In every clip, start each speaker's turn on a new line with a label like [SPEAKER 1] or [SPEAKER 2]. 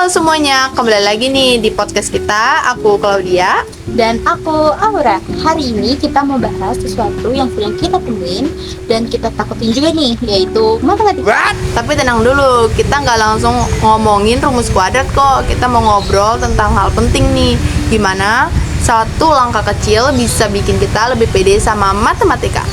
[SPEAKER 1] Halo semuanya, kembali lagi nih di podcast kita. Aku Claudia.
[SPEAKER 2] Dan aku Aura. Hari ini kita mau bahas sesuatu yang sering kita temuin dan kita takutin juga nih, yaitu matematika.
[SPEAKER 1] What? Tapi tenang dulu, kita nggak langsung ngomongin rumus kuadrat kok. Kita mau ngobrol tentang hal penting nih. Gimana satu langkah kecil bisa bikin kita lebih pede sama matematika.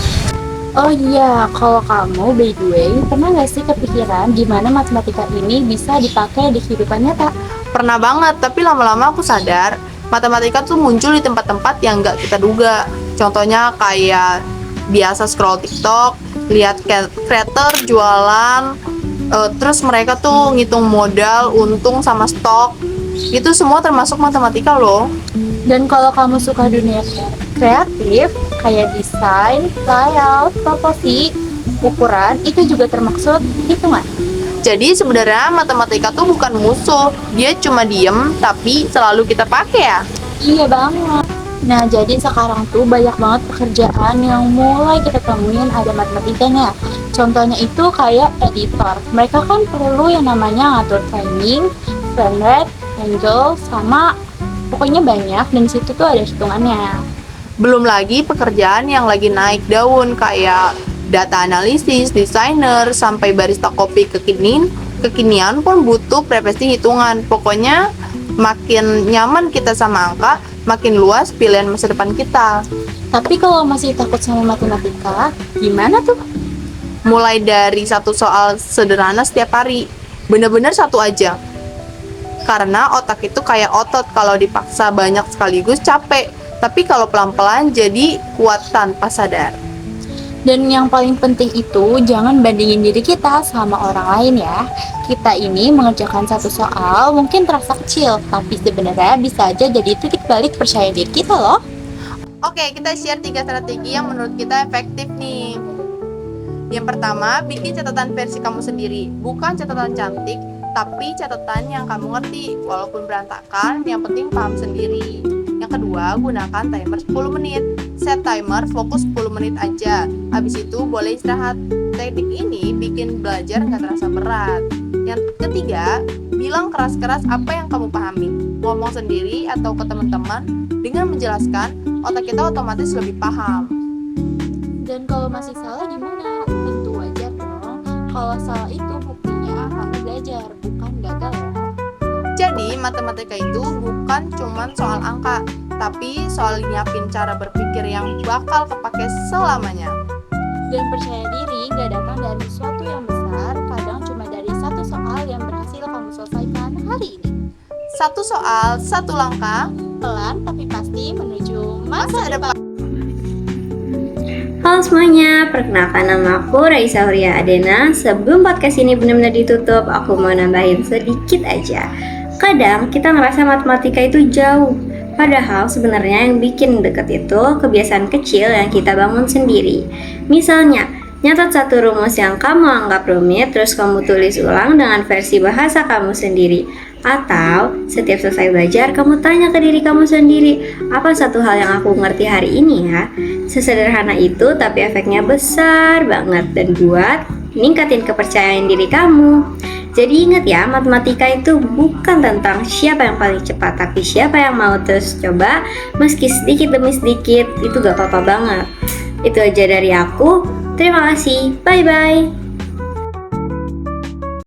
[SPEAKER 2] Oh iya, kalau kamu by the way, pernah gak sih kepikiran gimana matematika ini bisa dipakai di kehidupan nyata?
[SPEAKER 1] Pernah banget, tapi lama-lama aku sadar matematika tuh muncul di tempat-tempat yang nggak kita duga. Contohnya kayak biasa scroll TikTok, lihat creator jualan, terus mereka tuh ngitung modal, untung sama stok. Itu semua termasuk matematika loh.
[SPEAKER 2] Dan kalau kamu suka dunia kreatif, kayak desain, layout, proporsi, ukuran, itu juga termaksud hitungan.
[SPEAKER 1] Jadi sebenarnya matematika tuh bukan musuh, dia cuma diem tapi selalu kita pakai ya.
[SPEAKER 2] Iya banget. Nah, jadi sekarang tuh banyak banget pekerjaan yang mulai kita temuin ada matematikanya. Contohnya itu kayak editor. Mereka kan perlu yang namanya ngatur timing, frame rate, angle, sama pokoknya banyak, dan di situ tuh ada hitungannya.
[SPEAKER 1] Belum lagi pekerjaan yang lagi naik daun kayak data analisis, desainer, sampai barista kopi kekinian pun butuh profesi hitungan. Pokoknya makin nyaman kita sama angka, makin luas pilihan masa depan kita.
[SPEAKER 2] Tapi kalau masih takut sama matematika, gimana tuh?
[SPEAKER 1] Mulai dari satu soal sederhana setiap hari, bener-bener satu aja. Karena otak itu kayak otot, kalau dipaksa banyak sekaligus capek, tapi kalau pelan-pelan jadi kuat tanpa sadar.
[SPEAKER 2] Dan yang paling penting itu jangan bandingin diri kita sama orang lain ya. Kita ini mengerjakan satu soal mungkin terasa kecil, tapi sebenarnya bisa aja jadi titik balik percaya diri kita loh.
[SPEAKER 1] Oke, kita share 3 strategi yang menurut kita efektif nih. Yang pertama, bikin catatan versi kamu sendiri. Bukan catatan cantik, tapi catatan yang kamu ngerti. Walaupun berantakan, yang penting paham sendiri. Yang kedua, gunakan timer 10 menit. Set timer, fokus 10 menit aja. Habis itu boleh istirahat. Teknik ini bikin belajar nggak terasa berat. Yang ketiga, bilang keras-keras apa yang kamu pahami. Ngomong sendiri atau ke teman-teman. Dengan menjelaskan, otak kita otomatis lebih paham.
[SPEAKER 2] Dan kalau masih salah gimana? Tentu wajar dong. Kalau salah itu buktinya kamu belajar, bukan gagal ya.
[SPEAKER 1] Jadi matematika itu bukan cuman soal angka, tapi soal nyiapin cara berpikir yang bakal kepake selamanya.
[SPEAKER 2] Dan percaya diri gak datang dari sesuatu yang besar, kadang cuma dari satu soal yang berhasil kamu selesaikan hari ini.
[SPEAKER 1] Satu soal, satu langkah,
[SPEAKER 2] Pelan tapi pasti menuju
[SPEAKER 1] masa
[SPEAKER 2] masa
[SPEAKER 1] depan.
[SPEAKER 3] Halo semuanya, perkenalkan nama aku Raisa Huria Adena. Sebelum podcast ini benar-benar ditutup, aku mau nambahin sedikit aja. Kadang kita ngerasa matematika itu jauh, padahal sebenarnya yang bikin deket itu kebiasaan kecil yang kita bangun sendiri. Misalnya, nyatat satu rumus yang kamu anggap rumit, terus kamu tulis ulang dengan versi bahasa kamu sendiri. Atau setiap selesai belajar, kamu tanya ke diri kamu sendiri, apa satu hal yang aku ngerti hari ini ya? Sesederhana itu, tapi efeknya besar banget dan buat ningkatin kepercayaan diri kamu. Jadi ingat ya, matematika itu bukan tentang siapa yang paling cepat, tapi siapa yang mau terus coba, meski sedikit demi sedikit, itu gak apa-apa banget. Itu aja dari aku, terima kasih, bye-bye.